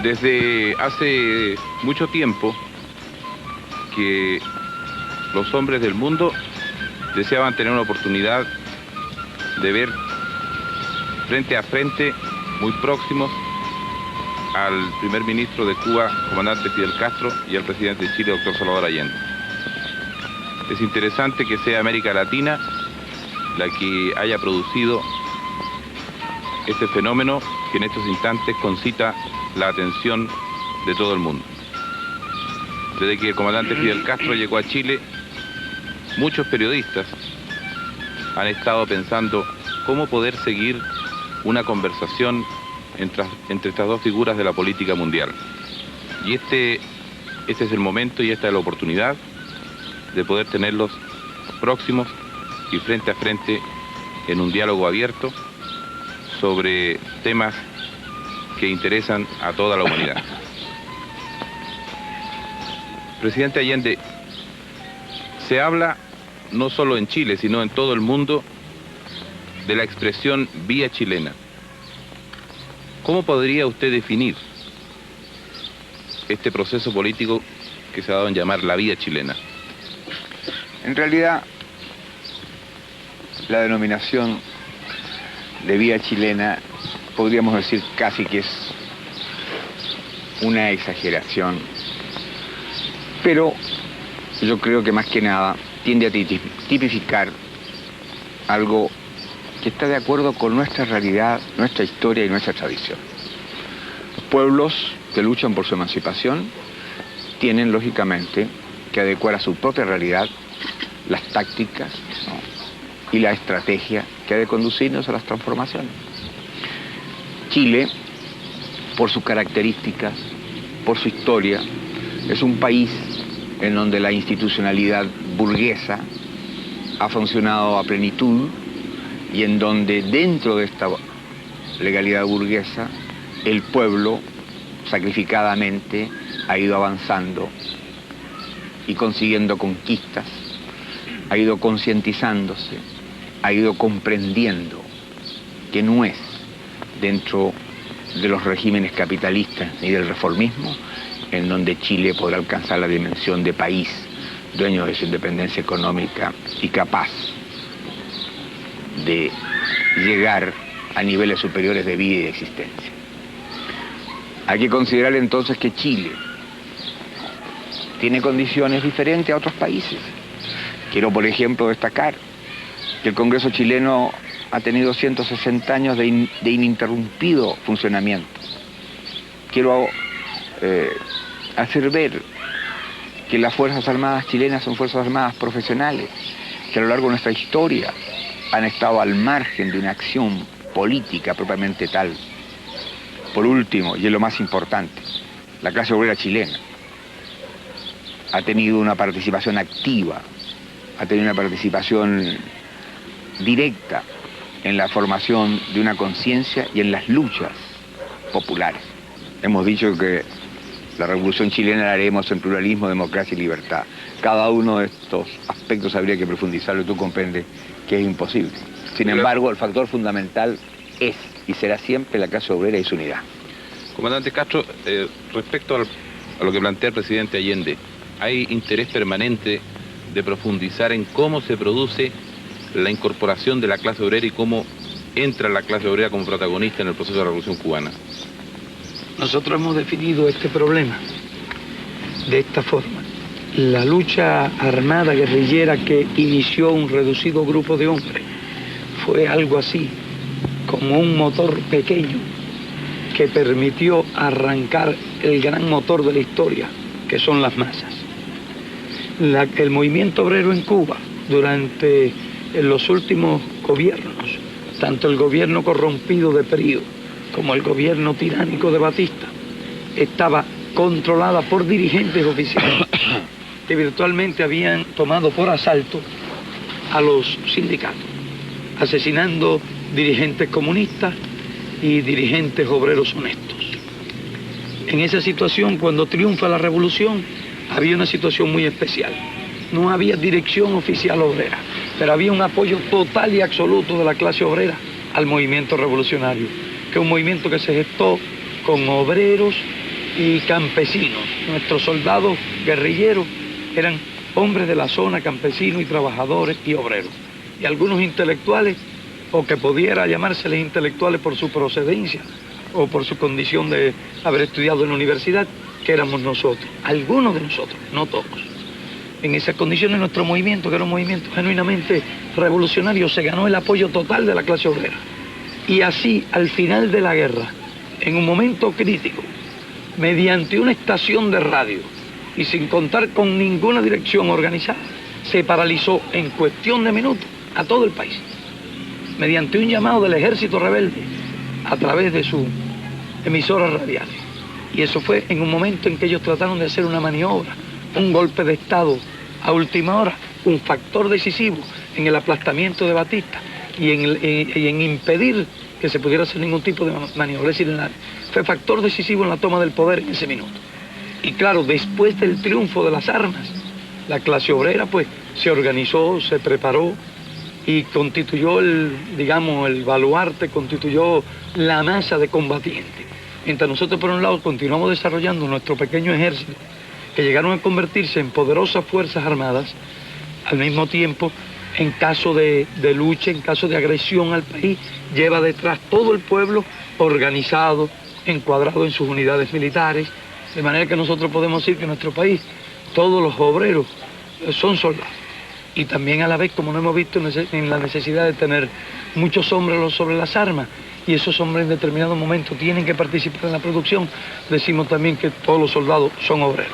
Desde hace mucho tiempo que los hombres del mundo deseaban tener una oportunidad de ver frente a frente, muy próximos, al primer ministro de Cuba, comandante Fidel Castro, y al presidente de Chile, doctor Salvador Allende. Es interesante que sea América Latina la que haya producido este fenómeno que en estos instantes concita la atención de todo el mundo. Desde que el comandante Fidel Castro llegó a Chile, muchos periodistas han estado pensando cómo poder seguir una conversación entre estas dos figuras de la política mundial. Y este es el momento y esta es la oportunidad de poder tenerlos próximos y frente a frente en un diálogo abierto sobre temas que interesan a toda la humanidad. Presidente Allende, se habla no solo en Chile, sino en todo el mundo de la expresión vía chilena. ¿Cómo podría usted definir este proceso político que se ha dado en llamar la vía chilena? En realidad, la denominación de vía chilena podríamos decir casi que es una exageración, pero yo creo que más que nada tiende a tipificar algo que está de acuerdo con nuestra realidad, nuestra historia y nuestra tradición. Pueblos que luchan por su emancipación tienen, lógicamente, que adecuar a su propia realidad las tácticas, ¿no?, y la estrategia que ha de conducirnos a las transformaciones. Chile, por sus características, por su historia, es un país en donde la institucionalidad burguesa ha funcionado a plenitud y en donde dentro de esta legalidad burguesa el pueblo sacrificadamente ha ido avanzando y consiguiendo conquistas, ha ido concientizándose, ha ido comprendiendo que no es dentro de los regímenes capitalistas ni del reformismo en donde Chile podrá alcanzar la dimensión de país dueño de su independencia económica y capaz de llegar a niveles superiores de vida y de existencia. Hay que considerar entonces que Chile tiene condiciones diferentes a otros países. Quiero, por ejemplo, destacar que el Congreso chileno ha tenido 160 años de ininterrumpido funcionamiento. Quiero hacer ver que las Fuerzas Armadas chilenas son Fuerzas Armadas profesionales, que a lo largo de nuestra historia han estado al margen de una acción política propiamente tal. Por último, y es lo más importante, la clase obrera chilena ha tenido una participación activa, ha tenido una participación directa en la formación de una conciencia y en las luchas populares. Hemos dicho que la revolución chilena la haremos en pluralismo, democracia y libertad. Cada uno de estos aspectos habría que profundizarlo y tú comprendes que es imposible. Sin embargo, el factor fundamental es y será siempre la clase obrera y su unidad. Comandante Castro, respecto a lo que plantea el presidente Allende, ¿hay interés permanente de profundizar en cómo se produce la incorporación de la clase obrera y cómo entra la clase obrera como protagonista en el proceso de la Revolución Cubana? Nosotros hemos definido este problema de esta forma. La lucha armada guerrillera que inició un reducido grupo de hombres fue algo así, como un motor pequeño que permitió arrancar el gran motor de la historia, que son las masas. El movimiento obrero en Cuba, durante los últimos gobiernos, tanto el gobierno corrompido de Perío como el gobierno tiránico de Batista, estaba controlada por dirigentes oficiales que virtualmente habían tomado por asalto a los sindicatos, asesinando dirigentes comunistas y dirigentes obreros honestos. En esa situación, cuando triunfa la revolución, había una situación muy especial. No había dirección oficial obrera, pero había un apoyo total y absoluto de la clase obrera al movimiento revolucionario, que es un movimiento que se gestó con obreros y campesinos. Nuestros soldados guerrilleros eran hombres de la zona, campesinos y trabajadores y obreros. Y algunos intelectuales, o que pudiera llamárseles intelectuales por su procedencia o por su condición de haber estudiado en la universidad, que éramos nosotros, algunos de nosotros, no todos. En esas condiciones nuestro movimiento, que era un movimiento genuinamente revolucionario, se ganó el apoyo total de la clase obrera. Y así, al final de la guerra, en un momento crítico, mediante una estación de radio y sin contar con ninguna dirección organizada, se paralizó en cuestión de minutos a todo el país, mediante un llamado del ejército rebelde a través de sus emisoras radiales. Y eso fue en un momento en que ellos trataron de hacer una maniobra, un golpe de Estado a última hora, un factor decisivo en el aplastamiento de Batista y en impedir que se pudiera hacer ningún tipo de maniobra. Es decir, fue factor decisivo en la toma del poder en ese minuto. Y claro, después del triunfo de las armas, la clase obrera pues se organizó, se preparó y constituyó el baluarte, constituyó la masa de combatientes. Mientras nosotros por un lado continuamos desarrollando nuestro pequeño ejército, que llegaron a convertirse en poderosas fuerzas armadas, al mismo tiempo, en caso de lucha, en caso de agresión al país, lleva detrás todo el pueblo organizado, encuadrado en sus unidades militares, de manera que nosotros podemos decir que en nuestro país todos los obreros son soldados. Y también a la vez, como no hemos visto en la necesidad de tener muchos hombres sobre las armas, y esos hombres en determinado momento tienen que participar en la producción, decimos también que todos los soldados son obreros.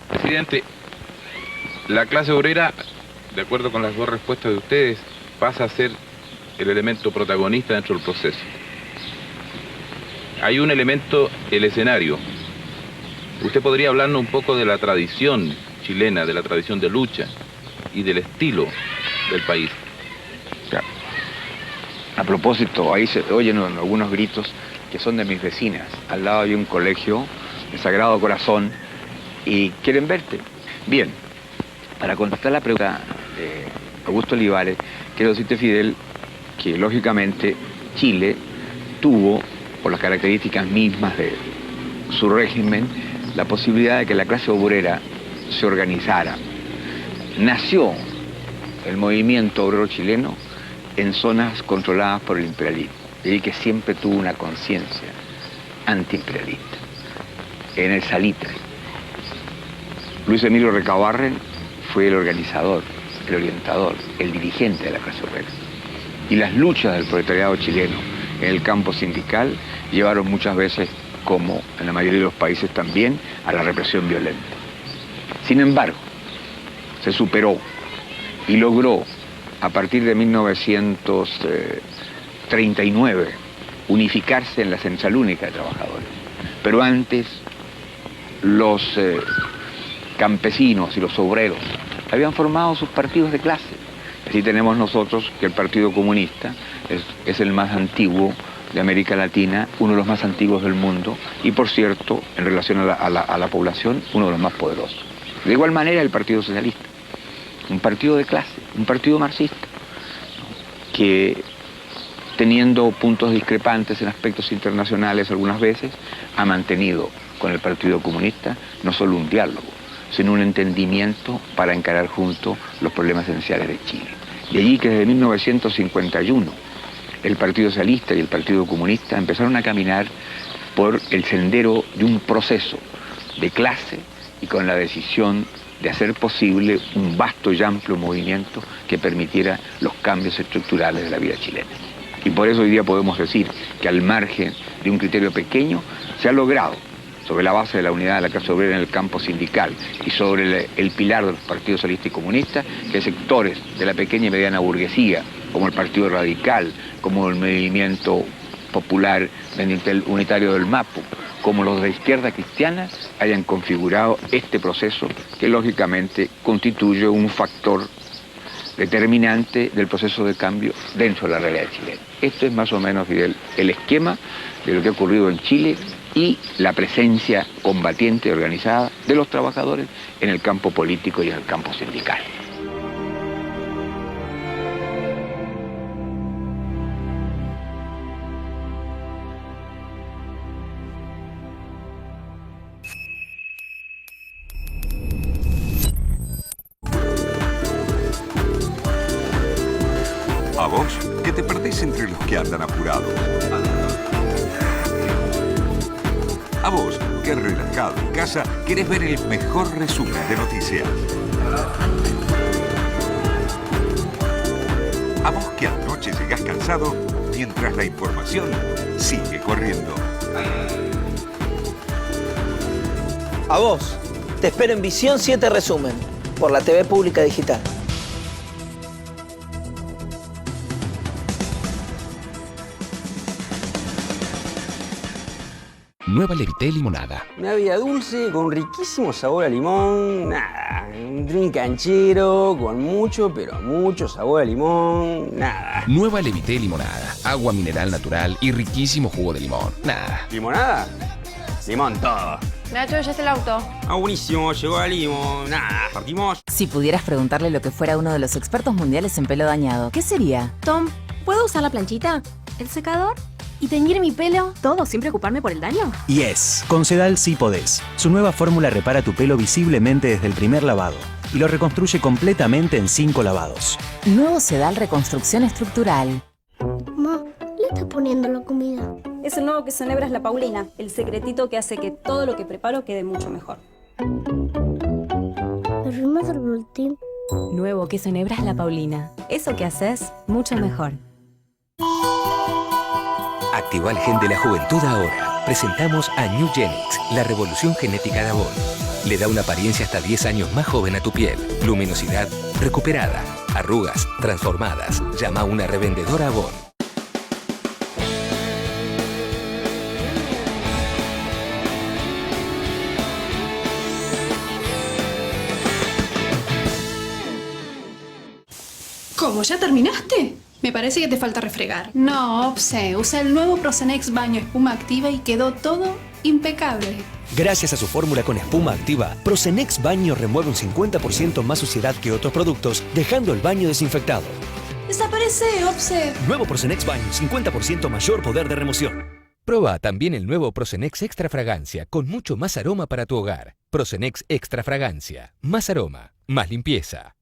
Presidente, la clase obrera, de acuerdo con las dos respuestas de ustedes, pasa a ser el elemento protagonista dentro del proceso. Hay un elemento, el escenario. ¿Usted podría hablarnos un poco de la tradición chilena, de la tradición de lucha y del estilo del país? Claro. A propósito, ahí se oyen algunos gritos que son de mis vecinas. Al lado hay un colegio, el Sagrado Corazón, y quieren verte. Bien, para contestar la pregunta de Augusto Olivares, quiero decirte, Fidel, que lógicamente Chile tuvo, por las características mismas de su régimen, la posibilidad de que la clase obrera se organizara. Nació el movimiento obrero chileno en zonas controladas por el imperialismo, y que siempre tuvo una conciencia antiimperialista. En el Salitre, Luis Emilio Recabarren fue el organizador, el orientador, el dirigente de la clase obrera. Y las luchas del proletariado chileno en el campo sindical llevaron muchas veces, como en la mayoría de los países también, a la represión violenta. Sin embargo, se superó y logró, a partir de 1939, unificarse en la Central Única de Trabajadores. Pero antes, los campesinos y los obreros habían formado sus partidos de clase. Así tenemos nosotros que el Partido Comunista es el más antiguo de América Latina, uno de los más antiguos del mundo y, por cierto, en relación a la población, uno de los más poderosos. De igual manera el Partido Socialista, un partido de clase, un partido marxista, que teniendo puntos discrepantes en aspectos internacionales algunas veces, ha mantenido con el Partido Comunista no solo un diálogo, sino un entendimiento para encarar juntos los problemas esenciales de Chile. De allí que desde 1951 el Partido Socialista y el Partido Comunista empezaron a caminar por el sendero de un proceso de clase y con la decisión de hacer posible un vasto y amplio movimiento que permitiera los cambios estructurales de la vida chilena. Y por eso hoy día podemos decir que al margen de un criterio pequeño se ha logrado, sobre la base de la unidad de la clase obrera en el campo sindical y sobre el pilar de los partidos socialistas y comunistas, que sectores de la pequeña y mediana burguesía, como el Partido Radical, como el Movimiento Popular Unitario del Mapu, como los de izquierda cristiana, hayan configurado este proceso que lógicamente constituye un factor determinante del proceso de cambio dentro de la realidad chilena. Esto es más o menos, Fidel, el esquema de lo que ha ocurrido en Chile y la presencia combatiente y organizada de los trabajadores en el campo político y en el campo sindical. que andan apurados. A vos, que relajado en casa, querés ver el mejor resumen de noticias. A vos que anoche llegás cansado, mientras la información sigue corriendo. A vos, te espero en Visión 7 Resumen, por la TV Pública Digital. Nueva Levité limonada. Una bebida dulce con riquísimo sabor a limón. Nada. Un drink canchero con mucho, pero mucho sabor a limón. Nada. Nueva Levité limonada. Agua mineral natural y riquísimo jugo de limón. Nada. ¿Limonada? Limón todo. Nacho, ya está el auto. Ah, buenísimo. Llegó el limón. Nada. Partimos. Si pudieras preguntarle lo que fuera uno de los expertos mundiales en pelo dañado, ¿qué sería? Tom, ¿puedo usar la planchita? ¿El secador? ¿Y teñir mi pelo? ¿Todo sin preocuparme por el daño? Yes, con Sedal sí podés. Su nueva fórmula repara tu pelo visiblemente desde el primer lavado y lo reconstruye completamente en 5 lavados. Nuevo Sedal Reconstrucción Estructural. Ma, ¿le está poniendo la comida? Es el nuevo queso Nebra, es la Paulina, el secretito que hace que todo lo que preparo quede mucho mejor. ¿Arrimas el boletín? Nuevo queso Nebra es la Paulina. Eso que haces, mucho mejor. Activa el gen de la juventud ahora. Presentamos a New Genix, la revolución genética de Avon. Le da una apariencia hasta 10 años más joven a tu piel. Luminosidad recuperada. Arrugas transformadas. Llama a una revendedora Avon. ¿Cómo? ¿Ya terminaste? Me parece que te falta refregar. No, Opse, usa el nuevo Prosenex Baño Espuma Activa y quedó todo impecable. Gracias a su fórmula con espuma activa, Prosenex Baño remueve un 50% más suciedad que otros productos, dejando el baño desinfectado. Desaparece, Opse. Nuevo Prosenex Baño, 50% mayor poder de remoción. Proba también el nuevo Prosenex Extra Fragancia, con mucho más aroma para tu hogar. Prosenex Extra Fragancia. Más aroma, más limpieza.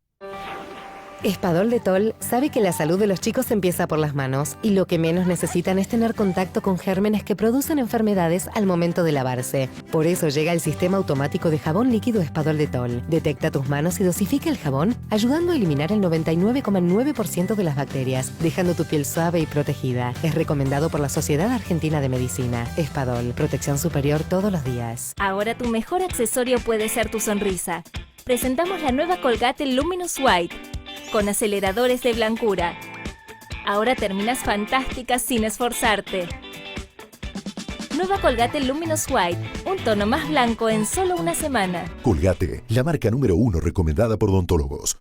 Espadol Detol sabe que la salud de los chicos empieza por las manos y lo que menos necesitan es tener contacto con gérmenes que producen enfermedades al momento de lavarse. Por eso llega el sistema automático de jabón líquido Espadol Detol. Detecta tus manos y dosifica el jabón, ayudando a eliminar el 99,9% de las bacterias, dejando tu piel suave y protegida. Es recomendado por la Sociedad Argentina de Medicina. Espadol, protección superior todos los días. Ahora tu mejor accesorio puede ser tu sonrisa. Presentamos la nueva Colgate Luminous White, con aceleradores de blancura. Ahora terminas fantástica sin esforzarte. Nueva Colgate Luminous White, un tono más blanco en solo una semana. Colgate, la marca número 1 recomendada por odontólogos.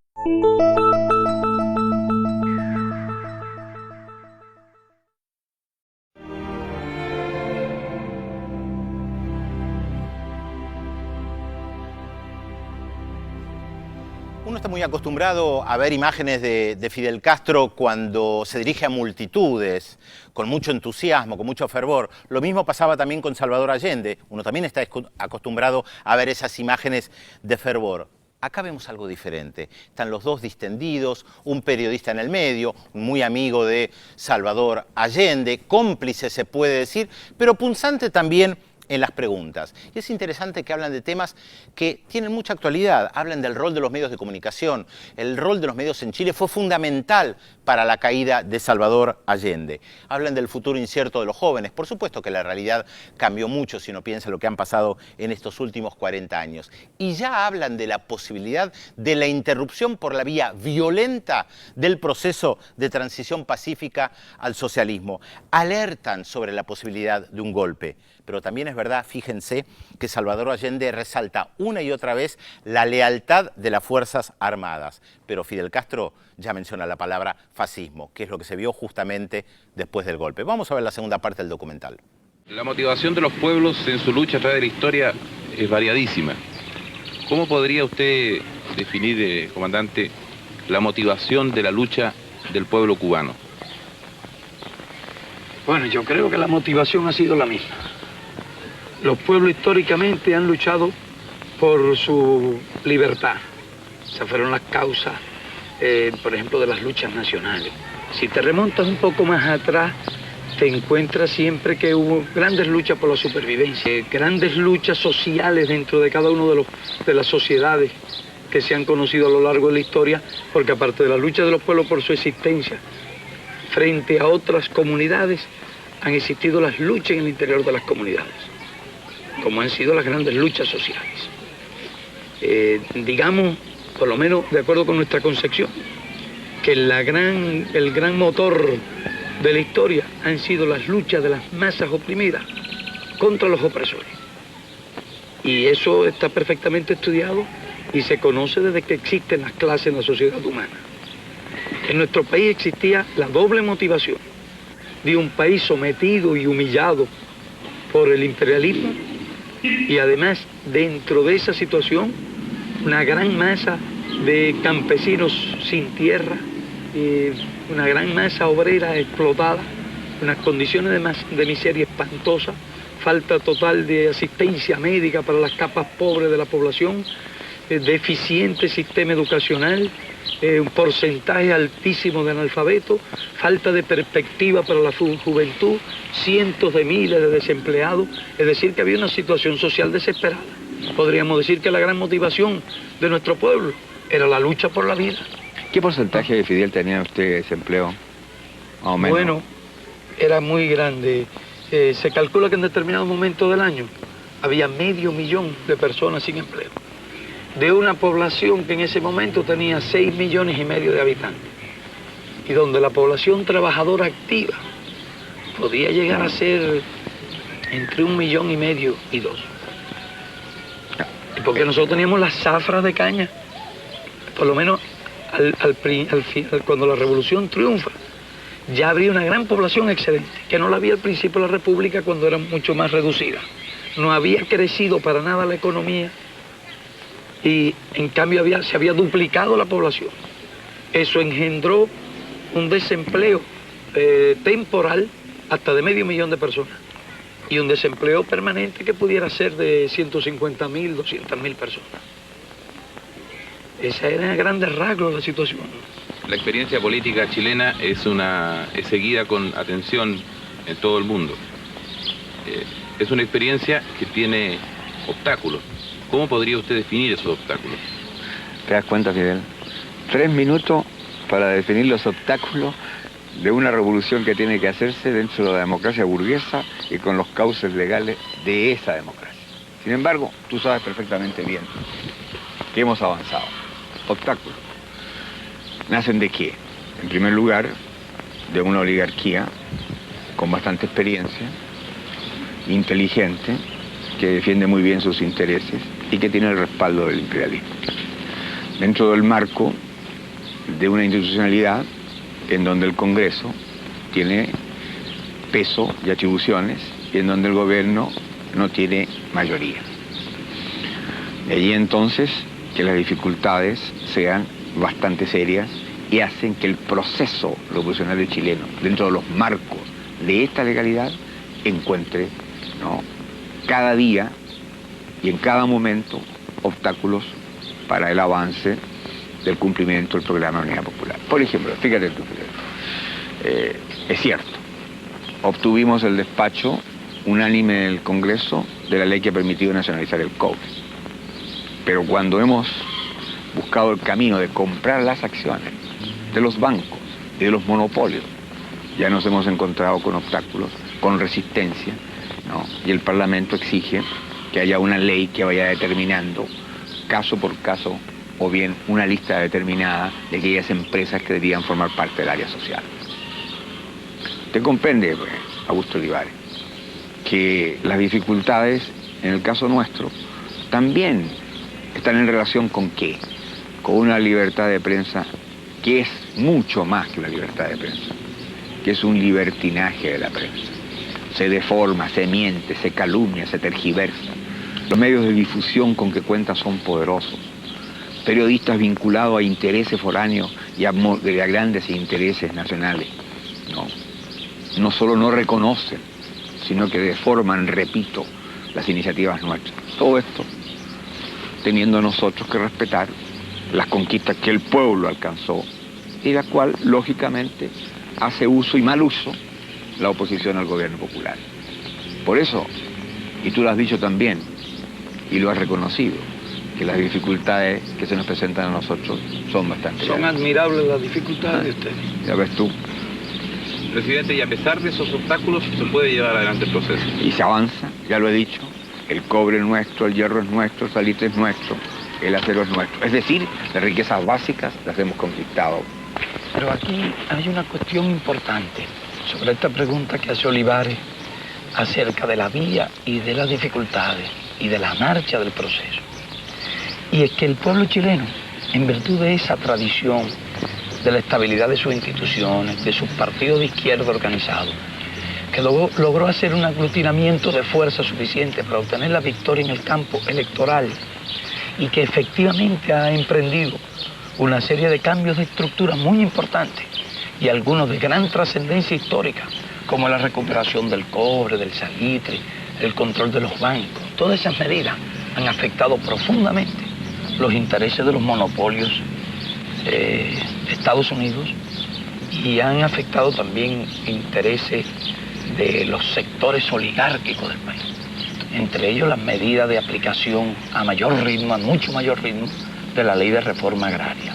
Uno está muy acostumbrado a ver imágenes de Fidel Castro cuando se dirige a multitudes, con mucho entusiasmo, con mucho fervor. Lo mismo pasaba también con Salvador Allende. Uno también está acostumbrado a ver esas imágenes de fervor. Acá vemos algo diferente. Están los dos distendidos, un periodista en el medio, muy amigo de Salvador Allende, cómplice se puede decir, pero punzante también en las preguntas. Y es interesante que hablan de temas que tienen mucha actualidad. Hablan del rol de los medios de comunicación. El rol de los medios en Chile fue fundamental para la caída de Salvador Allende. Hablan del futuro incierto de los jóvenes. Por supuesto que la realidad cambió mucho si uno piensa lo que han pasado en estos últimos 40 años. Y ya hablan de la posibilidad de la interrupción por la vía violenta del proceso de transición pacífica al socialismo. Alertan sobre la posibilidad de un golpe. Pero también es verdad, fíjense, que Salvador Allende resalta una y otra vez la lealtad de las Fuerzas Armadas. Pero Fidel Castro ya menciona la palabra fascismo, que es lo que se vio justamente después del golpe. Vamos a ver la segunda parte del documental. La motivación de los pueblos en su lucha a través de la historia es variadísima. ¿Cómo podría usted definir, comandante, la motivación de la lucha del pueblo cubano? Bueno, yo creo que la motivación ha sido la misma. Los pueblos históricamente han luchado por su libertad. Esas fueron las causas, por ejemplo, de las luchas nacionales. Si te remontas un poco más atrás, te encuentras siempre que hubo grandes luchas por la supervivencia, grandes luchas sociales dentro de cada uno de las sociedades que se han conocido a lo largo de la historia, porque aparte de la lucha de los pueblos por su existencia, frente a otras comunidades, han existido las luchas en el interior de las comunidades, como han sido las grandes luchas sociales. Digamos, por lo menos de acuerdo con nuestra concepción, que el gran motor de la historia han sido las luchas de las masas oprimidas contra los opresores. Y eso está perfectamente estudiado y se conoce desde que existen las clases en la sociedad humana. En nuestro país existía la doble motivación de un país sometido y humillado por el imperialismo y además dentro de esa situación una gran masa de campesinos sin tierra, una gran masa obrera explotada, unas condiciones de miseria espantosa, falta total de asistencia médica para las capas pobres de la población, deficiente sistema educacional, un porcentaje altísimo de analfabetos, falta de perspectiva para la juventud, cientos de miles de desempleados, es decir, que había una situación social desesperada. Podríamos decir que la gran motivación de nuestro pueblo era la lucha por la vida. ¿Qué porcentaje de Fidel tenía usted de desempleo? Más o menos. Bueno, era muy grande. Se calcula que en determinado momento del año había 500.000 de personas sin empleo, de una población que en ese momento tenía 6,5 millones de habitantes, y donde la población trabajadora activa podía llegar a ser entre 1,5 millones y 2. Porque nosotros teníamos las zafras de caña, por lo menos cuando la revolución triunfa, ya habría una gran población excedente, que no la había al principio de la República cuando era mucho más reducida. No había crecido para nada la economía y en cambio se había duplicado la población. Eso engendró un desempleo temporal hasta de 500.000 de personas y un desempleo permanente que pudiera ser de 150.000, 200.000 personas. Esa era a grandes rasgos la situación. La experiencia política chilena es seguida con atención en todo el mundo. Es una experiencia que tiene obstáculos. ¿Cómo podría usted definir esos obstáculos? ¿Te das cuenta, Fidel? 3 minutos para definir los obstáculos de una revolución que tiene que hacerse dentro de la democracia burguesa y con los cauces legales de esa democracia. Sin embargo, tú sabes perfectamente bien que hemos avanzado. Obstáculos. ¿Nacen de qué? En primer lugar, de una oligarquía con bastante experiencia, inteligente, que defiende muy bien sus intereses y que tiene el respaldo del imperialismo. Dentro del marco de una institucionalidad en donde el Congreso tiene peso y atribuciones y en donde el gobierno no tiene mayoría. De allí entonces que las dificultades sean bastante serias y hacen que el proceso revolucionario chileno, dentro de los marcos de esta legalidad, encuentre, ¿no?, cada día y en cada momento obstáculos para el avance del cumplimiento del programa de Unidad Popular. Por ejemplo, fíjate tú, es cierto, obtuvimos el despacho unánime del Congreso de la ley que ha permitido nacionalizar el cobre. Pero cuando hemos buscado el camino de comprar las acciones de los bancos y de los monopolios, ya nos hemos encontrado con obstáculos, con resistencia, ¿no? Y el Parlamento exige que haya una ley que vaya determinando caso por caso o bien una lista determinada de aquellas empresas que deberían formar parte del área social. Usted comprende, pues, Augusto Olivares, que las dificultades en el caso nuestro también están en relación con ¿qué? Con una libertad de prensa que es mucho más que la libertad de prensa, que es un libertinaje de la prensa. Se deforma, se miente, se calumnia, se tergiversa. Los medios de difusión con que cuenta son poderosos. Periodistas vinculados a intereses foráneos y a grandes intereses nacionales. No solo no reconocen, sino que deforman, repito, las iniciativas nuestras. Todo esto teniendo nosotros que respetar las conquistas que el pueblo alcanzó y la cual, lógicamente, hace uso y mal uso la oposición al gobierno popular. Por eso, y tú lo has dicho también, y lo has reconocido, que las dificultades que se nos presentan a nosotros son bastante Son grandes. admirables las dificultades de ustedes. Ya ves tú. Presidente, y a pesar de esos obstáculos, se puede llevar adelante el proceso. Y se avanza, ya lo he dicho, el cobre es nuestro, el hierro es nuestro, el salitre es nuestro, el acero es nuestro. Es decir, las riquezas básicas las hemos conquistado. Pero aquí hay una cuestión importante sobre esta pregunta que hace Olivares acerca de la vía y de las dificultades y de la marcha del proceso. Y es que el pueblo chileno, en virtud de esa tradición, de la estabilidad de sus instituciones, de sus partidos de izquierda organizados, que logró hacer un aglutinamiento de fuerza suficiente para obtener la victoria en el campo electoral y que efectivamente ha emprendido una serie de cambios de estructura muy importantes y algunos de gran trascendencia histórica, como la recuperación del cobre, del salitre, el control de los bancos. Todas esas medidas han afectado profundamente los intereses de los monopolios de Estados Unidos y han afectado también intereses de los sectores oligárquicos del país. Entre ellos las medidas de aplicación a mayor ritmo, a mucho mayor ritmo, de la ley de reforma agraria.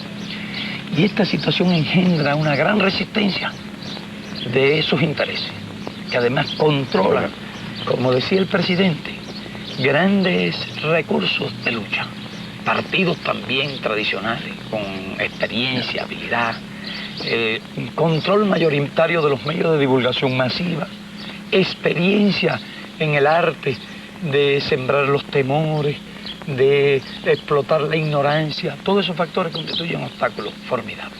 Y esta situación engendra una gran resistencia de esos intereses, que además controlan, como decía el presidente, grandes recursos de lucha. Partidos también tradicionales, con experiencia, habilidad, control mayoritario de los medios de divulgación masiva, experiencia en el arte de sembrar los temores, de explotar la ignorancia. Todos esos factores constituyen obstáculos formidables.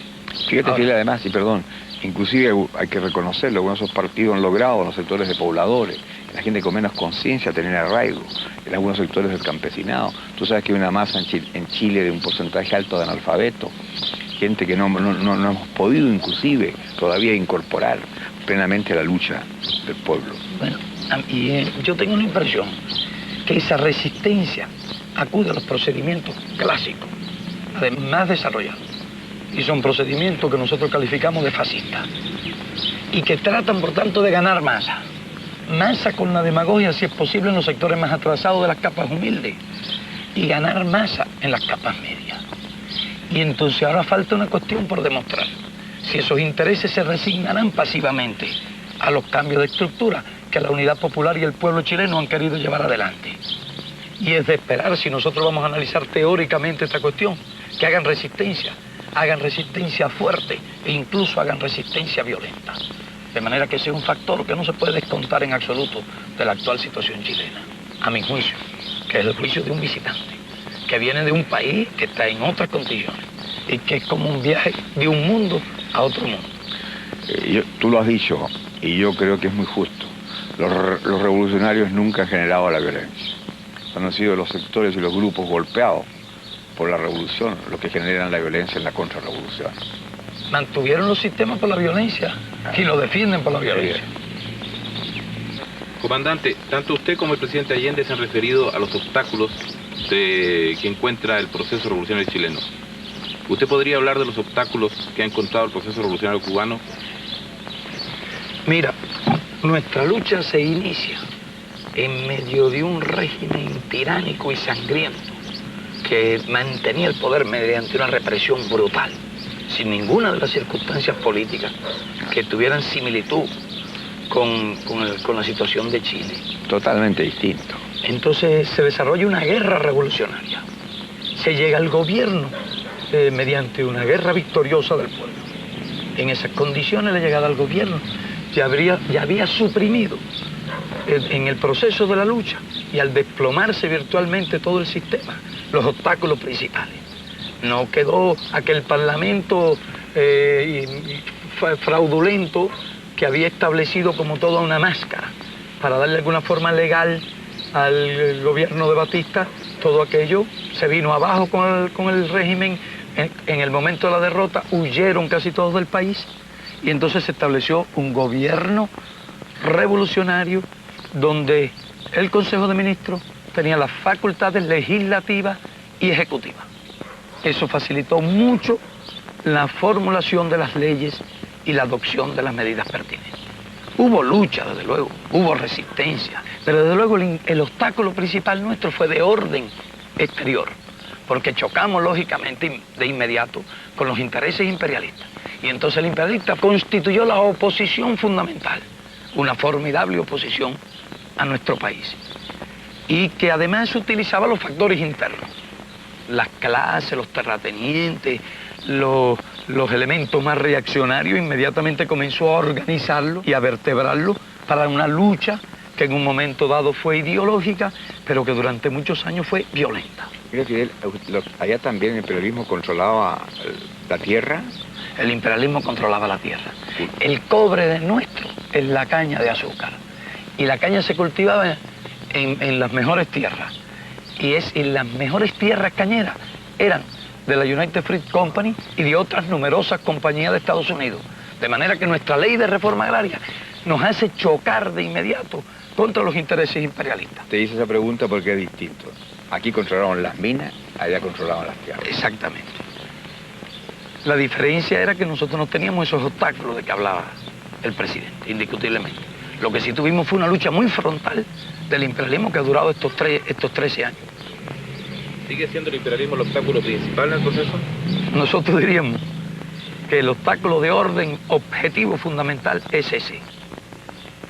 Fíjate, Fidel, además, y perdón, inclusive hay que reconocerlo, algunos de esos partidos han logrado en los sectores de pobladores, la gente con menos conciencia, tener arraigo, en algunos sectores del campesinado. Tú sabes que hay una masa en Chile de un porcentaje alto de analfabetos, gente que no hemos podido inclusive todavía incorporar plenamente a la lucha del pueblo. Bueno, y yo tengo una impresión que esa resistencia acude a los procedimientos clásicos, además desarrollados, y son procedimientos que nosotros calificamos de fascistas, y que tratan, por tanto, de ganar masa con la demagogia, si es posible, en los sectores más atrasados de las capas humildes, y ganar masa en las capas medias. Y entonces ahora falta una cuestión por demostrar, si esos intereses se resignarán pasivamente a los cambios de estructura que la Unidad Popular y el pueblo chileno han querido llevar adelante. Y es de esperar, si nosotros vamos a analizar teóricamente esta cuestión, que hagan resistencia fuerte e incluso hagan resistencia violenta. De manera que ese es un factor que no se puede descontar en absoluto de la actual situación chilena, a mi juicio, que es el juicio de un visitante, que viene de un país que está en otras condiciones y que es como un viaje de un mundo a otro mundo. Tú lo has dicho, y yo creo que es muy justo. Los revolucionarios nunca han generado la violencia. Han sido los sectores y los grupos golpeados por la revolución los que generan la violencia en la contrarrevolución. Mantuvieron los sistemas por la violencia y lo defienden por la violencia. Comandante, tanto usted como el presidente Allende se han referido a los obstáculos que encuentra el proceso revolucionario chileno. ¿Usted podría hablar de los obstáculos que ha encontrado el proceso revolucionario cubano? Mira, nuestra lucha se inicia en medio de un régimen tiránico y sangriento que mantenía el poder mediante una represión brutal, sin ninguna de las circunstancias políticas que tuvieran similitud con la situación de Chile. Totalmente distinto. Entonces se desarrolla una guerra revolucionaria. Se llega al gobierno mediante una guerra victoriosa del pueblo. En esas condiciones la llegada al gobierno ya había suprimido en el proceso de la lucha y al desplomarse virtualmente todo el sistema, los obstáculos principales. No quedó aquel parlamento fraudulento que había establecido como toda una máscara para darle alguna forma legal al gobierno de Batista. Todo aquello se vino abajo con el régimen. En el momento de la derrota huyeron casi todos del país y entonces se estableció un gobierno revolucionario donde el Consejo de Ministros tenía las facultades legislativas y ejecutivas. Eso facilitó mucho la formulación de las leyes y la adopción de las medidas pertinentes. Hubo lucha, desde luego, hubo resistencia, pero desde luego el obstáculo principal nuestro fue de orden exterior, porque chocamos lógicamente de inmediato con los intereses imperialistas. Y entonces el imperialista constituyó la oposición fundamental, una formidable oposición a nuestro país, y que además utilizaba los factores internos, las clases, los terratenientes, los elementos más reaccionarios. Inmediatamente comenzó a organizarlo y a vertebrarlo para una lucha que en un momento dado fue ideológica, pero que durante muchos años fue violenta. Mira, Fidel, allá también el imperialismo controlaba la tierra. El imperialismo controlaba la tierra. El cobre de nuestro es la caña de azúcar. Y la caña se cultivaba en las mejores tierras. Y las mejores tierras cañeras eran de la United Fruit Company y de otras numerosas compañías de Estados Unidos. De manera que nuestra ley de reforma agraria nos hace chocar de inmediato contra los intereses imperialistas. Te hice esa pregunta porque es distinto. Aquí controlaban las minas, allá controlaban las tierras. Exactamente. La diferencia era que nosotros no teníamos esos obstáculos de que hablaba el presidente, indiscutiblemente. Lo que sí tuvimos fue una lucha muy frontal del imperialismo que ha durado estos 13 años. ¿Sigue siendo el imperialismo el obstáculo principal en el proceso? Nosotros diríamos que el obstáculo de orden objetivo fundamental es ese.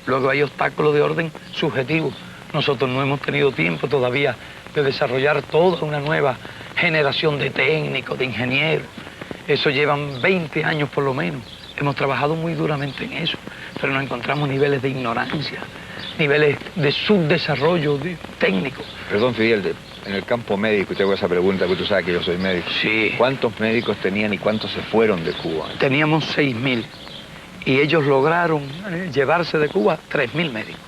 Luego hay obstáculos de orden subjetivo. Nosotros no hemos tenido tiempo todavía de desarrollar toda una nueva generación de técnicos, de ingenieros. Eso llevan 20 años por lo menos. Hemos trabajado muy duramente en eso, pero nos encontramos niveles de ignorancia, niveles de subdesarrollo técnico. Perdón, Fidel, en el campo médico, te hago esa pregunta, porque tú sabes que yo soy médico. Sí. ¿Cuántos médicos tenían y cuántos se fueron de Cuba? Teníamos 6.000 y ellos lograron llevarse de Cuba 3.000 médicos.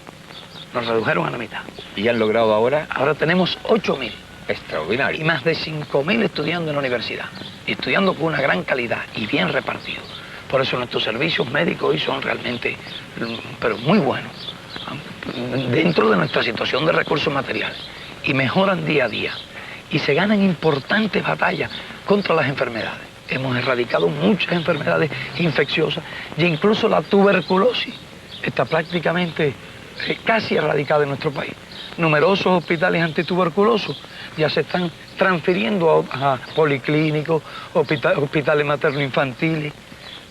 Nos redujeron a la mitad. ¿Y han logrado ahora? Ahora tenemos 8.000. Extraordinario. Y más de 5.000 estudiando en la universidad. Y estudiando con una gran calidad y bien repartidos. Por eso nuestros servicios médicos hoy son realmente, pero muy buenos, dentro de nuestra situación de recursos materiales. Y mejoran día a día. Y se ganan importantes batallas contra las enfermedades. Hemos erradicado muchas enfermedades infecciosas y incluso la tuberculosis está prácticamente casi erradicada en nuestro país. Numerosos hospitales antituberculosos ya se están transfiriendo a policlínicos, hospitales materno-infantiles.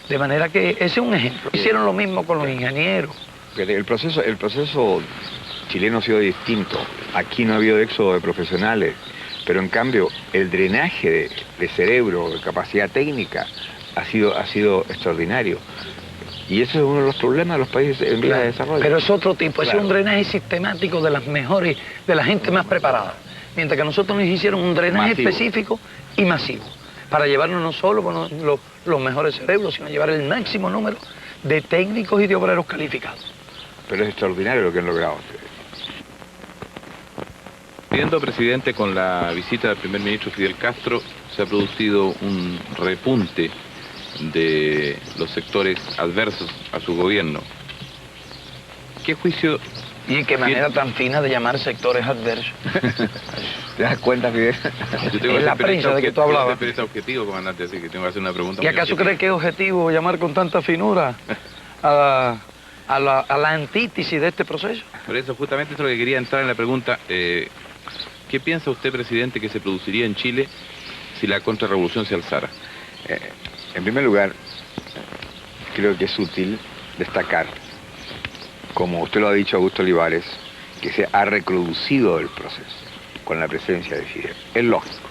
De manera que ese es un ejemplo. Hicieron lo mismo con los ingenieros. El proceso chileno ha sido distinto. Aquí no ha habido éxodo de profesionales, pero en cambio el drenaje de cerebro, de capacidad técnica, ha sido extraordinario. Y ese es uno de los problemas de los países en vías de desarrollo. Pero es otro tipo, Claro. Es un drenaje sistemático de las mejores, de la gente más preparada. Mientras que nosotros nos hicieron un drenaje Masivo. específico y masivo, para llevarnos no solo con los mejores cerebros, sino llevar el máximo número de técnicos y de obreros calificados. Pero es extraordinario lo que han logrado. Viendo, presidente, con la visita del primer ministro Fidel Castro, se ha producido un repunte de los sectores adversos a su gobierno. ¿Qué juicio? Y qué manera tan fina de llamar sectores adversos. ¿Te das cuenta, Fidel? Es la prensa de que tú hablabas. Es objetivo, comandante, así que tengo que hacer una pregunta. ¿Y acaso cree que es objetivo llamar con tanta finura a la antítesis de este proceso? Por eso, justamente, eso es lo que quería entrar en la pregunta. ¿Qué piensa usted, presidente, que se produciría en Chile si la contrarrevolución se alzara? En primer lugar, creo que es útil destacar, como usted lo ha dicho Augusto Olivares, que se ha recrudecido el proceso con la presencia de Fidel. Es lógico.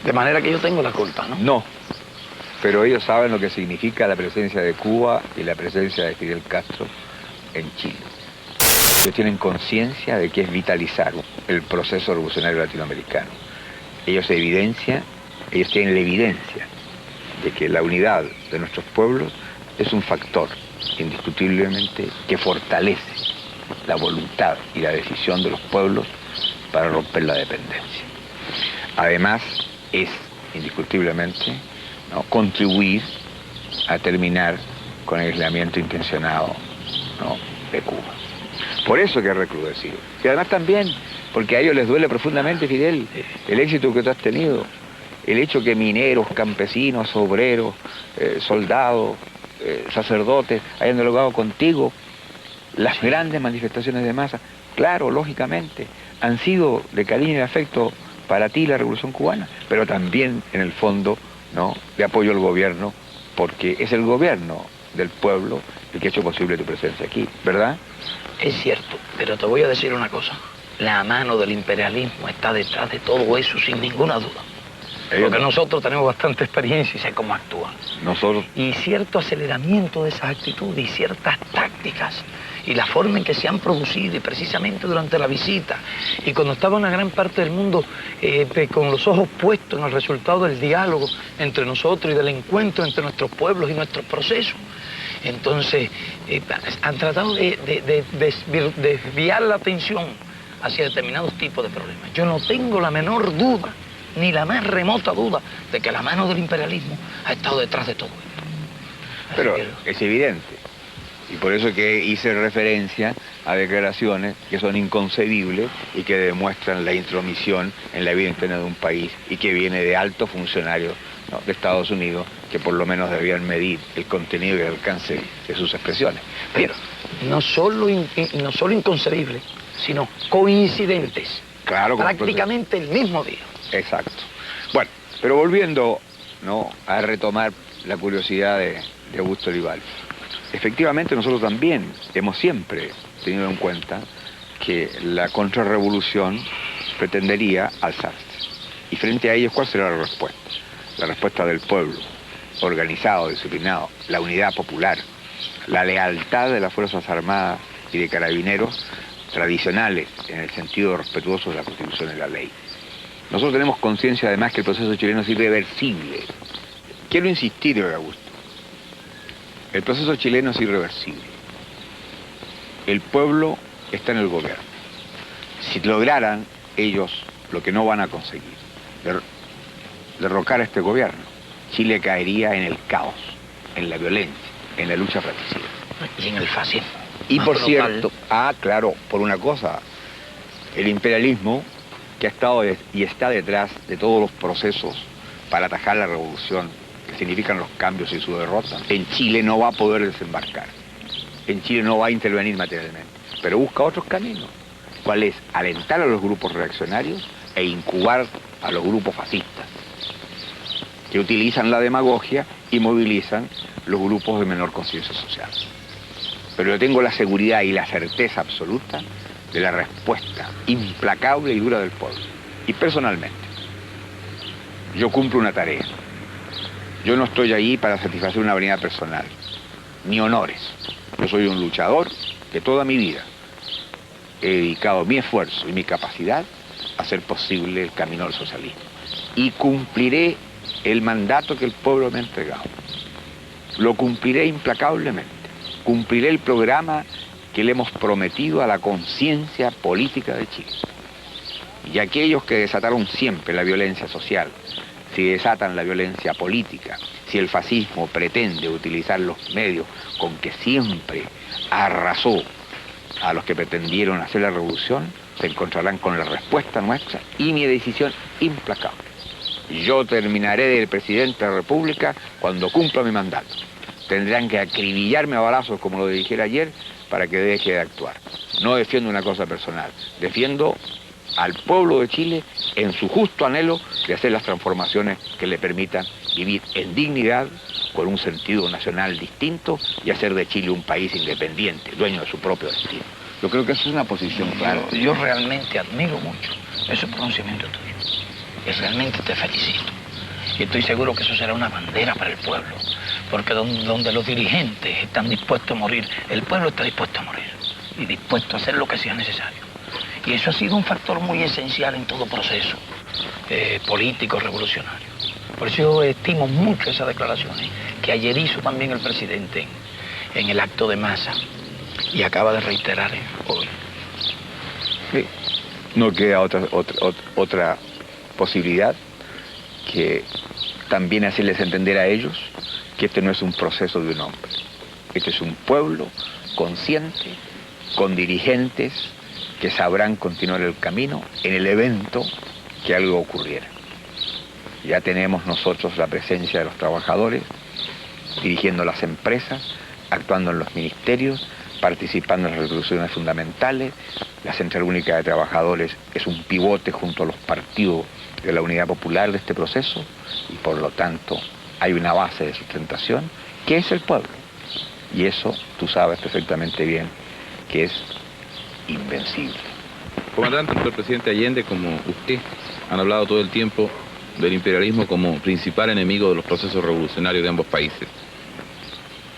De manera que yo tengo la culpa, ¿no? No, pero ellos saben lo que significa la presencia de Cuba y la presencia de Fidel Castro en Chile. Ellos tienen conciencia de que es vitalizar el proceso revolucionario latinoamericano. Ellos tienen la evidencia de que la unidad de nuestros pueblos es un factor indiscutiblemente que fortalece la voluntad y la decisión de los pueblos para romper la dependencia. Además, es indiscutiblemente, ¿no?, contribuir a terminar con el aislamiento intencionado, ¿no?, de Cuba. Por eso que ha recrudecido. Y además también, porque a ellos les duele profundamente, Fidel, el éxito que tú has tenido. El hecho que mineros, campesinos, obreros, soldados, sacerdotes hayan dialogado contigo, las grandes manifestaciones de masa, claro, lógicamente, han sido de cariño y afecto para ti la Revolución Cubana, pero también en el fondo, ¿no?, de apoyo al gobierno, porque es el gobierno del pueblo el que ha hecho posible tu presencia aquí, ¿verdad? Es cierto, pero te voy a decir una cosa. La mano del imperialismo está detrás de todo eso, sin ninguna duda. Porque nosotros tenemos bastante experiencia y sé cómo actúan. Nosotros... Y cierto aceleramiento de esas actitudes y ciertas tácticas y la forma en que se han producido, y precisamente durante la visita, y cuando estaba una gran parte del mundo con los ojos puestos en el resultado del diálogo entre nosotros y del encuentro entre nuestros pueblos y nuestros procesos. Entonces, han tratado de desviar la atención hacia determinados tipos de problemas. Yo no tengo la menor duda, ni la más remota duda, de que la mano del imperialismo ha estado detrás de todo esto. Pero es evidente. Y por eso que hice referencia a declaraciones que son inconcebibles y que demuestran la intromisión en la vida interna de un país y que viene de altos funcionarios, ¿no?, de Estados Unidos, que por lo menos debían medir el contenido y el alcance de sus expresiones. Pero no solo inconcebibles, sino coincidentes. Claro, prácticamente el mismo día. Exacto. Bueno, pero volviendo, ¿no?, a retomar la curiosidad de Augusto Olivares. Efectivamente, nosotros también hemos siempre tenido en cuenta que la contrarrevolución pretendería alzarse. Y frente a ellos, ¿cuál será la respuesta? La respuesta del pueblo, organizado, disciplinado, la unidad popular, la lealtad de las Fuerzas Armadas y de Carabineros, tradicionales en el sentido respetuoso de la Constitución y la ley. Nosotros tenemos conciencia además que el proceso chileno es irreversible. Quiero insistir, Augusto. El proceso chileno es irreversible. El pueblo está en el gobierno. Si lograran ellos lo que no van a conseguir, derrocar a este gobierno, Chile caería en el caos, en la violencia, en la lucha fratricida. Y en el fascismo. Y por cierto, claro, por una cosa, el imperialismo que ha estado y está detrás de todos los procesos para atajar la revolución, que significan los cambios y su derrota, en Chile no va a poder desembarcar. En Chile no va a intervenir materialmente, pero busca otros caminos. ¿Cuál es? Alentar a los grupos reaccionarios e incubar a los grupos fascistas, que utilizan la demagogia y movilizan los grupos de menor conciencia social. Pero yo tengo la seguridad y la certeza absoluta de la respuesta implacable y dura del pueblo. Y personalmente, yo cumplo una tarea. Yo no estoy allí para satisfacer una vanidad personal, ni honores. Yo soy un luchador que toda mi vida he dedicado mi esfuerzo y mi capacidad a hacer posible el camino al socialismo. Y cumpliré el mandato que el pueblo me ha entregado. Lo cumpliré implacablemente. Cumpliré el programa que le hemos prometido a la conciencia política de Chile. Y aquellos que desataron siempre la violencia social, si desatan la violencia política, si el fascismo pretende utilizar los medios con que siempre arrasó a los que pretendieron hacer la revolución, se encontrarán con la respuesta nuestra y mi decisión implacable. Yo terminaré de presidente de la República cuando cumpla mi mandato. Tendrán que acribillarme a balazos, como lo dijera ayer, para que deje de actuar. No defiendo una cosa personal, defiendo al pueblo de Chile en su justo anhelo de hacer las transformaciones que le permitan vivir en dignidad, con un sentido nacional distinto y hacer de Chile un país independiente, dueño de su propio destino. Yo creo que eso es una posición clara. Yo realmente admiro mucho ese pronunciamiento tuyo. Y realmente te felicito. Y estoy seguro que eso será una bandera para el pueblo. Porque donde los dirigentes están dispuestos a morir, el pueblo está dispuesto a morir. Y dispuesto a hacer lo que sea necesario. Y eso ha sido un factor muy esencial en todo proceso político revolucionario. Por eso yo estimo mucho esas declaraciones que ayer hizo también el presidente en el acto de masa y acaba de reiterar hoy. Sí. No queda otra posibilidad que también hacerles entender a ellos que este no es un proceso de un hombre. Este es un pueblo consciente, con dirigentes que sabrán continuar el camino en el evento que algo ocurriera. Ya tenemos nosotros la presencia de los trabajadores dirigiendo las empresas, actuando en los ministerios, participando en las revoluciones fundamentales. La Central Única de Trabajadores es un pivote junto a los partidos de la Unidad Popular de este proceso y por lo tanto hay una base de sustentación que es el pueblo. Y eso tú sabes perfectamente bien que es invencible. Comandante, tanto el presidente Allende como usted han hablado todo el tiempo del imperialismo como principal enemigo de los procesos revolucionarios de ambos países.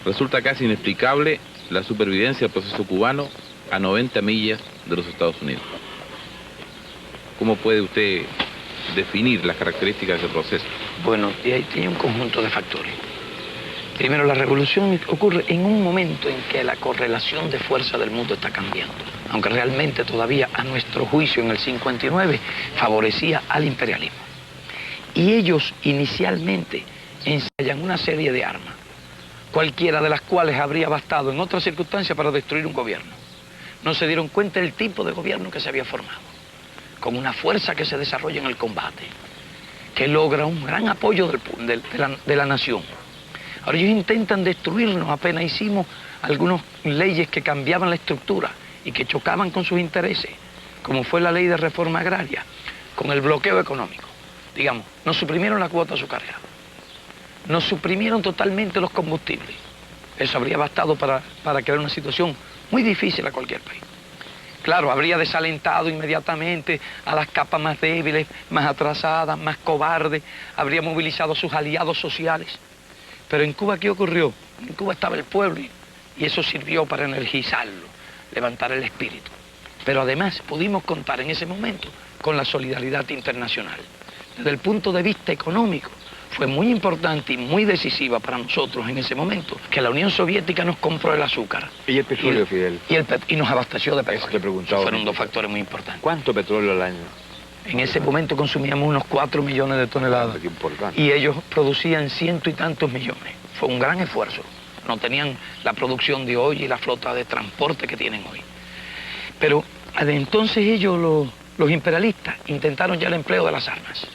Resulta casi inexplicable la supervivencia del proceso cubano a 90 millas de los Estados Unidos. ¿Cómo puede usted definir las características de ese proceso? Bueno, tiene un conjunto de factores. Primero, la revolución ocurre en un momento en que la correlación de fuerza del mundo está cambiando, aunque realmente todavía a nuestro juicio en el 59 favorecía al imperialismo. Y ellos inicialmente ensayan una serie de armas, cualquiera de las cuales habría bastado en otras circunstancias para destruir un gobierno. No se dieron cuenta del tipo de gobierno que se había formado, con una fuerza que se desarrolla en el combate, que logra un gran apoyo de la nación. Ahora ellos intentan destruirnos, apenas hicimos algunas leyes que cambiaban la estructura y que chocaban con sus intereses, como fue la ley de reforma agraria, con el bloqueo económico. Digamos, nos suprimieron la cuota azucarera, nos suprimieron totalmente los combustibles. Eso habría bastado para crear una situación muy difícil a cualquier país. Claro, habría desalentado inmediatamente a las capas más débiles, más atrasadas, más cobardes, habría movilizado a sus aliados sociales. Pero en Cuba, ¿qué ocurrió? En Cuba estaba el pueblo y eso sirvió para energizarlo, levantar el espíritu. Pero además pudimos contar en ese momento con la solidaridad internacional. Desde el punto de vista económico, fue muy importante y muy decisiva para nosotros en ese momento que la Unión Soviética nos compró el azúcar. ¿Y el petróleo, Fidel? Y nos abasteció de petróleo. Eso te preguntaba. Fueron dos factores muy importantes. ¿Cuánto petróleo al año? En ese momento consumíamos unos 4 millones de toneladas. Qué importante. Y ellos producían 100 y tantos millones. Fue un gran esfuerzo. No tenían la producción de hoy y la flota de transporte que tienen hoy. Pero entonces ellos, los imperialistas, intentaron ya el empleo de las armas.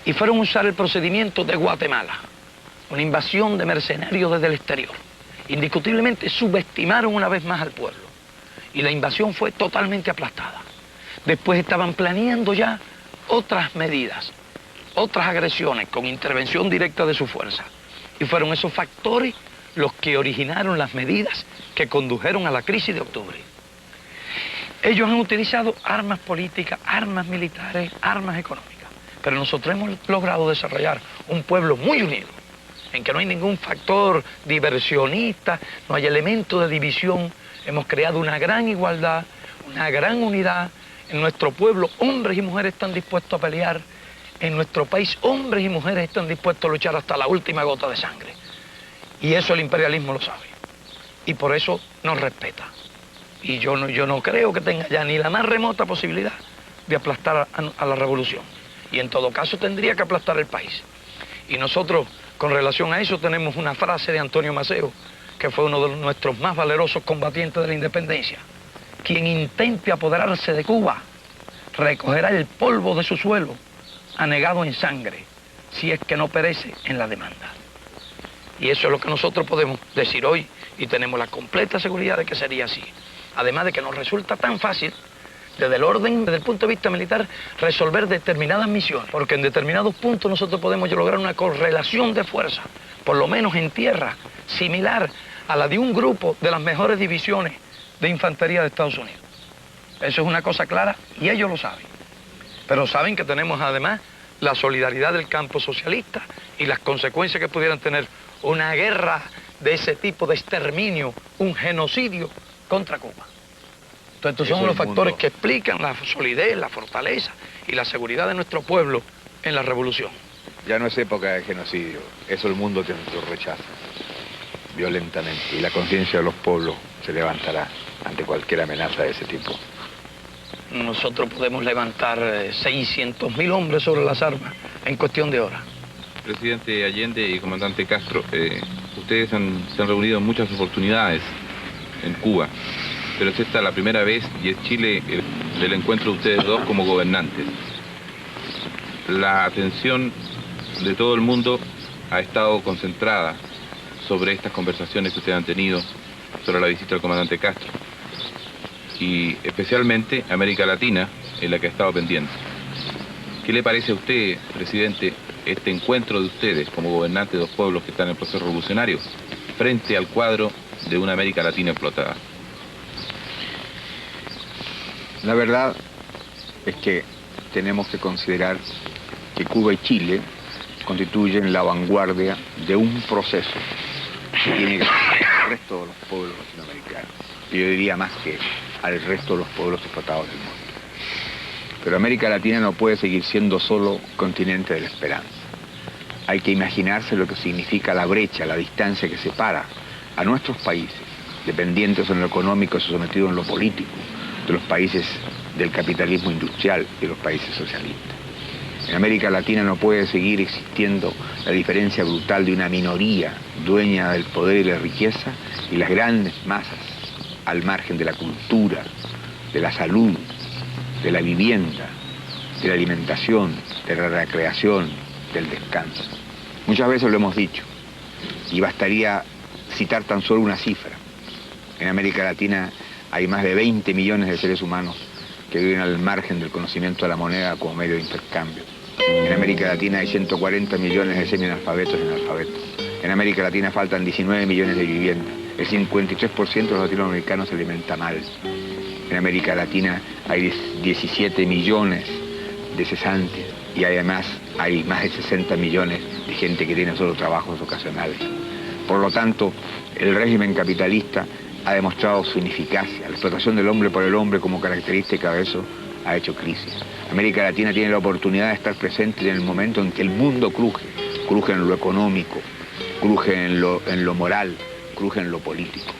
Y fueron a usar el procedimiento de Guatemala, una invasión de mercenarios desde el exterior. Indiscutiblemente subestimaron una vez más al pueblo y la invasión fue totalmente aplastada. Después estaban planeando ya otras medidas, otras agresiones con intervención directa de su fuerza. Y fueron esos factores los que originaron las medidas que condujeron a la crisis de octubre. Ellos han utilizado armas políticas, armas militares, armas económicas. Pero nosotros hemos logrado desarrollar un pueblo muy unido, en que no hay ningún factor diversionista, no hay elemento de división. Hemos creado una gran igualdad, una gran unidad. En nuestro pueblo, hombres y mujeres están dispuestos a pelear. En nuestro país, hombres y mujeres están dispuestos a luchar hasta la última gota de sangre. Y eso el imperialismo lo sabe. Y por eso nos respeta. Y yo no creo que tenga ya ni la más remota posibilidad de aplastar a la revolución. Y en todo caso tendría que aplastar el país. Y nosotros, con relación a eso, tenemos una frase de Antonio Maceo, que fue uno de nuestros más valerosos combatientes de la independencia. Quien intente apoderarse de Cuba, recogerá el polvo de su suelo, anegado en sangre, si es que no perece en la demanda. Y eso es lo que nosotros podemos decir hoy, y tenemos la completa seguridad de que sería así. Además de que nos resulta tan fácil, desde el orden, desde el punto de vista militar, resolver determinadas misiones, porque en determinados puntos nosotros podemos lograr una correlación de fuerza, por lo menos en tierra, similar a la de un grupo de las mejores divisiones de infantería de Estados Unidos. Eso es una cosa clara y ellos lo saben. Pero saben que tenemos además la solidaridad del campo socialista y las consecuencias que pudieran tener una guerra de ese tipo de exterminio, un genocidio contra Cuba. Entonces, estos son los factores que explican la solidez, la fortaleza y la seguridad de nuestro pueblo en la revolución. Ya no es época de genocidio, eso el mundo te lo rechaza violentamente y la conciencia de los pueblos se levantará ante cualquier amenaza de ese tipo. Nosotros podemos levantar 600.000 hombres sobre las armas en cuestión de horas. Presidente Allende y comandante Castro, ustedes se han reunido en muchas oportunidades en Cuba. Pero es esta la primera vez y es Chile el encuentro de ustedes dos como gobernantes. La atención de todo el mundo ha estado concentrada sobre estas conversaciones que ustedes han tenido sobre la visita del comandante Castro. Y especialmente América Latina, en la que ha estado pendiente. ¿Qué le parece a usted, presidente, este encuentro de ustedes como gobernantes de los pueblos que están en el proceso revolucionario frente al cuadro de una América Latina explotada? La verdad es que tenemos que considerar que Cuba y Chile constituyen la vanguardia de un proceso que tiene que afectar al resto de los pueblos latinoamericanos. Yo diría más que al resto de los pueblos explotados del mundo. Pero América Latina no puede seguir siendo solo continente de la esperanza. Hay que imaginarse lo que significa la brecha, la distancia que separa a nuestros países, dependientes en lo económico y sometidos en lo político, de los países del capitalismo industrial y de los países socialistas. En América Latina no puede seguir existiendo la diferencia brutal de una minoría dueña del poder y la riqueza y las grandes masas al margen de la cultura, de la salud, de la vivienda, de la alimentación, de la recreación, del descanso. Muchas veces lo hemos dicho, y bastaría citar tan solo una cifra. En América Latina hay más de 20 millones de seres humanos que viven al margen del conocimiento de la moneda como medio de intercambio. En América Latina hay 140 millones de semianalfabetos y analfabetos. En América Latina faltan 19 millones de viviendas. El 53% de los latinoamericanos se alimenta mal. En América Latina hay 17 millones de cesantes y además hay más de 60 millones de gente que tiene solo trabajos ocasionales. Por lo tanto, el régimen capitalista ha demostrado su ineficacia. La explotación del hombre por el hombre como característica de eso ha hecho crisis. América Latina tiene la oportunidad de estar presente en el momento en que el mundo cruje en lo económico, cruje en lo moral, cruje en lo político.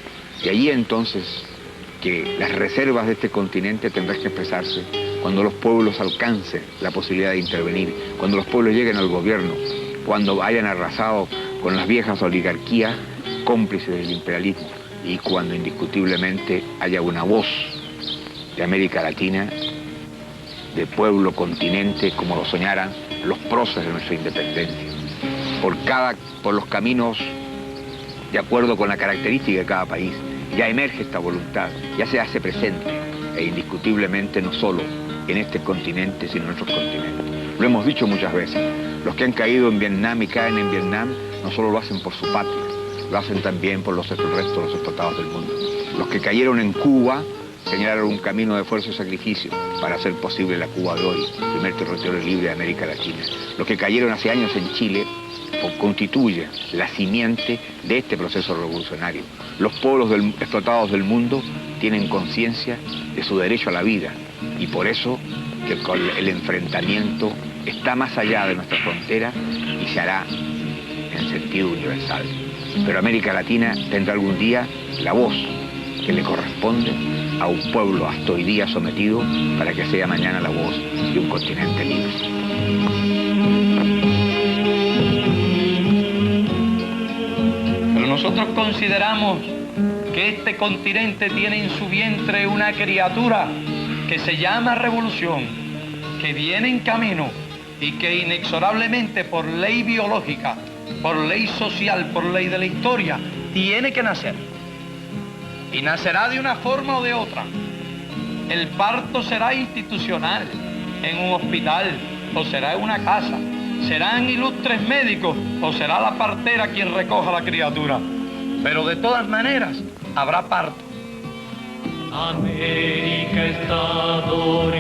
Y allí entonces que las reservas de este continente tendrán que expresarse cuando los pueblos alcancen la posibilidad de intervenir, cuando los pueblos lleguen al gobierno, cuando hayan arrasado con las viejas oligarquías cómplices del imperialismo y cuando indiscutiblemente haya una voz de América Latina, de pueblo, continente, como lo soñaran los próceres de nuestra independencia, por los caminos de acuerdo con la característica de cada país. Ya emerge esta voluntad, ya se hace presente, e indiscutiblemente no solo en este continente, sino en otros continentes. Lo hemos dicho muchas veces, los que han caído en Vietnam y caen en Vietnam, no solo lo hacen por su patria, lo hacen también por el resto de los explotados del mundo. Los que cayeron en Cuba señalaron un camino de esfuerzo y sacrificio para hacer posible la Cuba de hoy, el primer territorio libre de América Latina. Los que cayeron hace años en Chile constituyen la simiente de este proceso revolucionario. Los pueblos explotados del mundo tienen conciencia de su derecho a la vida y por eso que el enfrentamiento está más allá de nuestra frontera y se hará en sentido universal. Pero América Latina tendrá algún día la voz que le corresponde a un pueblo hasta hoy día sometido para que sea mañana la voz de un continente libre. Pero nosotros consideramos que este continente tiene en su vientre una criatura que se llama revolución, que viene en camino y que inexorablemente por ley biológica, por ley social, por ley de la historia, tiene que nacer. Y nacerá de una forma o de otra. El parto será institucional, en un hospital, o será en una casa. Serán ilustres médicos, o será la partera quien recoja la criatura. Pero de todas maneras, habrá parto. América está dormida.